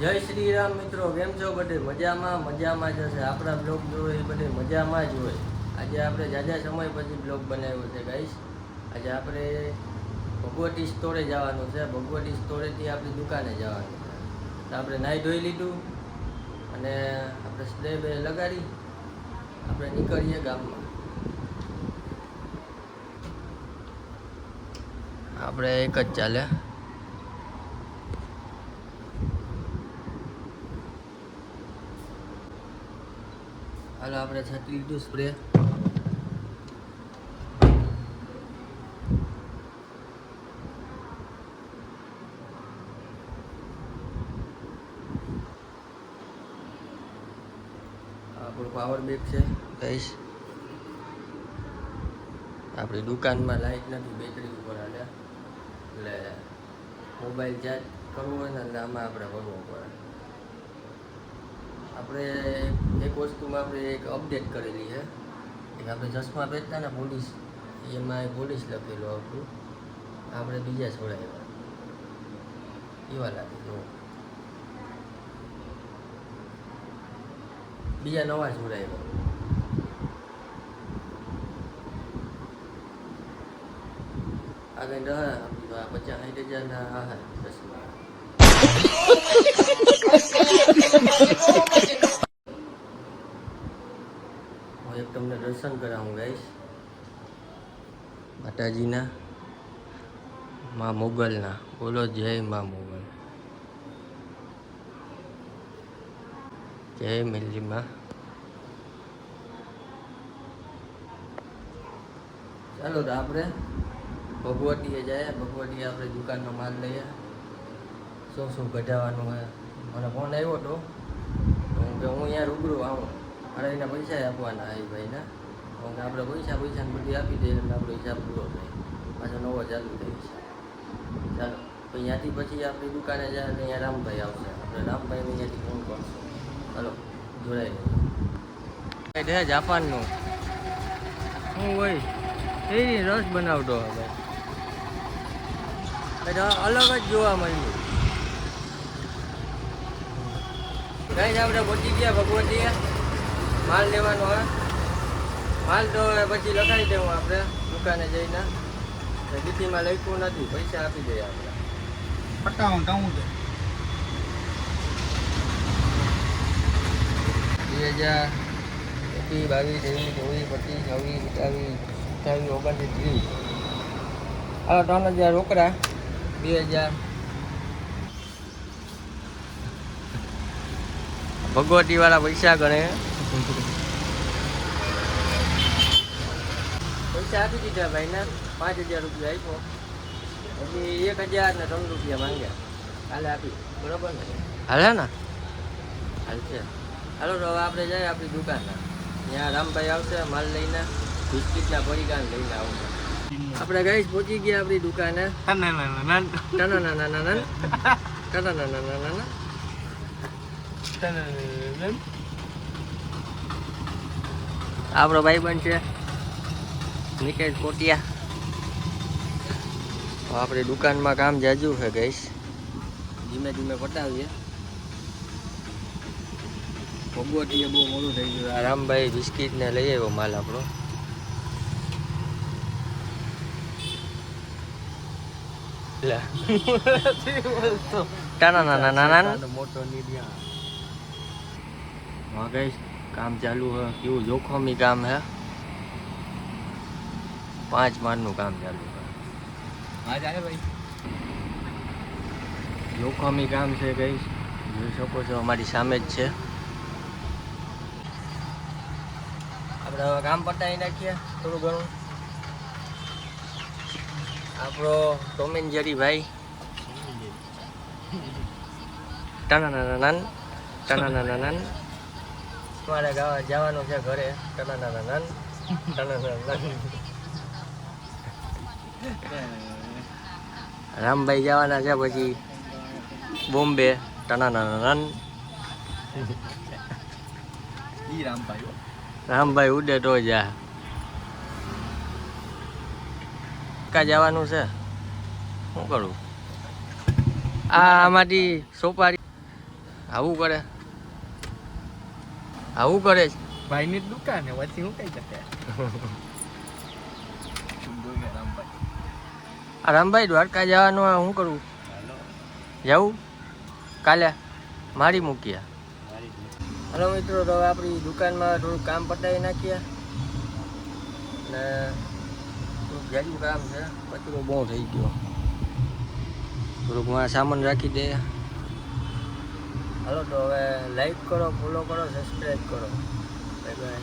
જય શ્રી રામ મિત્રો, કેમ છો બધે? મજામાં જ હશે. આપણા બ્લોગ જોવે એ બધે મજામાં જ હોય. આજે આપણે જાજા સમય પછી બ્લોગ બનાવ્યો છે ગાઈસ. આજે આપણે ભગવતી સ્ટોરે જવાનું છે. ભગવતી સ્ટોરેથી આપણી દુકાને જવાનું છે. તો આપણે નાહી ધોઈ લીધું અને આપણે સ્લેબ લગાડી આપણે નીકળીએ ગામમાં. આપણે એક જ ચાલે. હાલો આપણે છાંટી લીધું સ્પ્રે. આપણું પાવર બેગ છે ગાઈસ. આપણી દુકાનમાં લાઈટ નથી, બેટરી ઉપર હાલે એટલે મોબાઈલ ચાર્જ કરવું હોય ને એટલે આમાં આપણે ભરવું પડે. આપણે એક વસ્તુમાં આપણે એક અપડેટ કરેલી છે. એક આપણે ચશ્મા પહેરતા ને પોલીસ, એમાં પોલીસ લખેલું આવતું, આપણે બીજા છોડાવ્યા એવા લાગે. જો બીજા નવા છોડાવ્યા. આ કઈ રહે 50-60 હજારના હા ચશ્મા. હું એક તમને દર્શન કરાવું ગાઈશ માતાજીના, માં મોગલના. બોલો જય માં મોગલ, જય મિલ્લી માં. ચાલો તો આપણે ભગવતીએ જાય. ભગવતીએ આપણે દુકાનનો માલ લઈએ. શું કઢાવવાનું હોય. મને ફોન આવ્યો હતો તો હું અહીંયા રૂબરૂ આવું. અરે એના પૈસા આપવાના એ ભાઈને. આપણે પૈસા બધી આપી દઈએ એટલે આપણો હિસાબ પૂરો થાય. પાછો નવો ચાલુ થઈ છે. ચાલો ત્યાંથી પછી આપણી દુકાને જાય એટલે અહીંયા રામભાઈ આવશે. આપણે રામભાઈને અહીંયાથી ફોન કરશું. ચાલો જોડાઈ જાય. જાપાનનું હું હોય એ રસ બનાવતો હવે અલગ જ જોવા મળ્યું. કઈ આપણે પહોંચી ગયા ભગવતીએ. માલ લેવાનો હોય. માલ તો પછી લખાઈ દેવું આપણે દુકાને જઈને. ચીઠીમાં લખ્યું નથી, પૈસા આપી દઈએ આપણે. 2000 21, 22, 23, 24, 25, 26, 27, 28, 29, 30. હાલો 3000 રોકડા, 2000 ભગવતી વાળા પૈસા ગણે. પૈસા આપી દીધા ભાઈને. 5000 રૂપિયા આપ્યો. પછી 1003 રૂપિયા માંગ્યા. કાલે આપી બરોબર ને? હાલે ને? હાલ છે. હાલો તો હવે આપણે જઈએ આપણી દુકાનમાં. ત્યાં રામભાઈ આવશે માલ લઈને, બિસ્કીટના પડીકાને લઈને આવશે. આપણે ગાઈસ પહોંચી ગયા આપણી દુકાને. આપણો ભાઈબંધ છે નિકેશ કોટિયા. આપણી દુકાનમાં કામ જાજુ છે ગાઈસ. ધીમે ધીમે પટાવીએ. ભગવતીએ બહુ મોડું થઈ ગયું. આ રામભાઈ બિસ્કીટ ને લઈ આવ્યો માલ આપણો. કામ ચાલુ હે. કેવું જોખમી કામ હે. 5 માળનું કામ ચાલુ છે. જોખમી કામ છે ગાઈસ. જોઈ શકો છો અમારી સામે જ છે. આપણે હવે કામ પતાવી નાખીએ થોડું ઘણું. આપણો ટોમ એન્ડ જેરી ભાઈ ટનાનાનાન ટનાનાનાન. મારે જવાનું છે ઘરે. ટનાનાનાન ટનાનાનાન. રામભાઈ જવાના છે પછી બોમ્બે. ટનાનાનાન. રામભાઈ ઉડે તો જા. કા જવાનું છે. શું કરું? આમાંથી સોપારી આવું કરે છે ભાઈની જ દુકાન હે વચ્ચે હું કઈ શકે આ રામભાઈ દ્વારકા જવાનું શું કરવું જવું કાલે મારી મૂક્યા. હલો મિત્રો, તો હવે આપણી દુકાનમાં થોડુંક કામ પતાવી નાખીએ ને થોડુંક જાજુ કામ છે, કચરો બહુ થઈ ગયો, થોડુંક સામાન રાખી દે. હાલો તો હવે લાઈક કરો, ફોલો કરો, સબસ્ક્રાઈબ કરો. Bye bye.